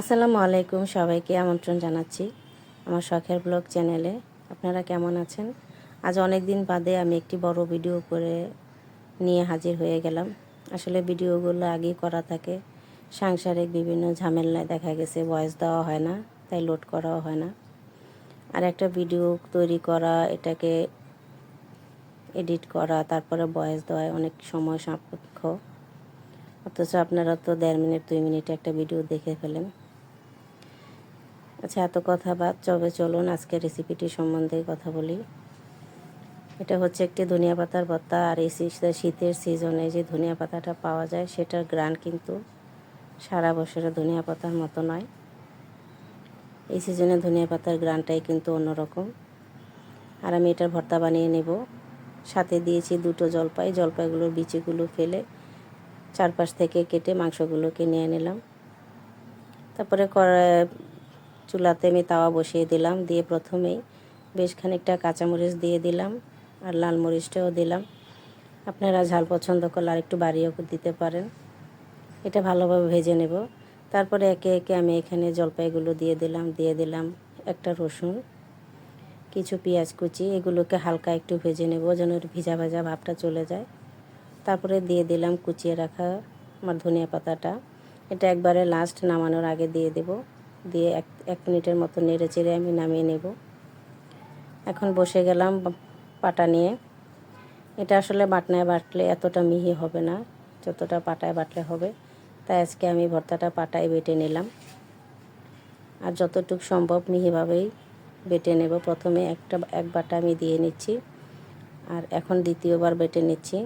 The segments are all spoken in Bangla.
আসসালামু আলাইকুম, সবাইকে আমন্ত্রণ জানাচ্ছি আমার শখের ব্লগ চ্যানেলে। আপনারা কেমন আছেন? আজ অনেক দিন বাদে আমি একটি বড় ভিডিও করে নিয়ে হাজির হয়ে গেলাম। আসলে ভিডিওগুলো আগেই করা থাকে, সাংসারিক বিভিন্ন ঝামেলায় দেখা গেছে ভয়েস দেওয়া হয় না, তাই লোড করাও হয় না। আর একটা ভিডিও তৈরি করা, এটাকে এডিট করা, তারপরে ভয়েস দেওয়া অনেক সময় সাপেক্ষ। অথচ আপনারা তো 1.5 মিনিট 2 মিনিটে একটা ভিডিও দেখে ফেলেন। আচ্ছা, এত কথা বাদ, চলুন আজকে রেসিপিটি সম্বন্ধে কথা বলি। এটা হচ্ছে একটি ধনিয়া পাতার ভর্তা। আর এই শীতের সিজনে যে ধনিয়া পাতাটা পাওয়া যায়, সেটার গ্রান কিন্তু সারা বছরের ধনিয়া পাতার মতো নয়। এই সিজনে ধনিয়া পাতার গ্রানটাই কিন্তু অন্যরকম। আর আমি এটার ভর্তা বানিয়ে নেব। সাথে দিয়েছি 2টো জলপাই। জলপাইগুলোর বিচিগুলো ফেলে চারপাশ থেকে কেটে মাংসগুলোকে নিয়ে নিলাম। তারপরে চুলাতে আমি তাওয়া বসিয়ে দিলাম, দিয়ে প্রথমেই বেশ খানিকটা কাঁচামরিচ দিয়ে দিলাম, আর লাল মরিচটাও দিলাম। আপনারা ঝাল পছন্দ করলে আর একটু বাড়িয়েও দিতে পারেন। এটা ভালোভাবে ভেজে নেব। তারপরে একে একে আমি এখানে জলপাইগুলো দিয়ে দিলাম একটা রসুন, কিছু পেঁয়াজ কুচি। এগুলোকে হালকা একটু ভেজে নেব যেন ভিজা ভাজা ভাবটা চলে যায়। তারপরে দিয়ে দিলাম কুচিয়ে রাখা আমার ধনিয়া পাতাটা। এটা একবারে লাস্ট নামানোর আগে দিয়ে দেব। দিয়ে এক মিনিটের মতো নেড়ে চেড়ে আমি নামিয়ে নেব। এখন বসে গেলাম পাটা নিয়ে। এটা আসলে বাটনায় বাটলে এতটা মিহি হবে না, যতটা পাটায় বাটলে হবে। তাই আজকে আমি ভর্তাটা পাটায় বেটে নিলাম, আর যতটুকু সম্ভব মিহিভাবেই বেটে নেব। প্রথমে এক বাটা আমি দিয়ে নিচ্ছি, আর এখন দ্বিতীয়বার বেটে নিচ্ছি।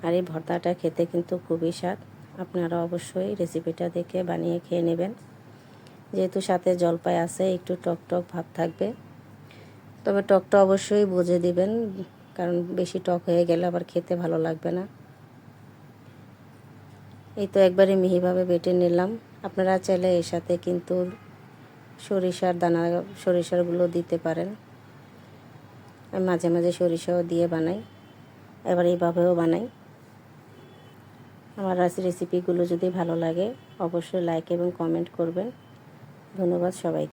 আর এই ভর্তাটা খেতে কিন্তু খুবই স্বাদ। আপনারা অবশ্যই রেসিপিটা দেখে বানিয়ে খেয়ে নেবেন। যেহেতু সাথে জলপাই আছে, একটু টক টক ভাব থাকবে। তবে টকটা অবশ্যই বুঝে দিবেন, কারণ বেশি টক হয়ে গেলে আবার খেতে ভালো লাগবে না। এই তো একবারে মিহিভাবে বেটে নিলাম। আপনারা চাইলে এর সাথে কিন্তু সরিষারগুলো দিতে পারেন। আমি মাঝে মাঝে সরিষাও দিয়ে বানাই, এবার এইভাবেও বানাই। আমার রেসিপিগুলো যদি ভালো লাগে অবশ্যই লাইক এবং কমেন্ট করবেন। ধন্যবাদ সবাইকে।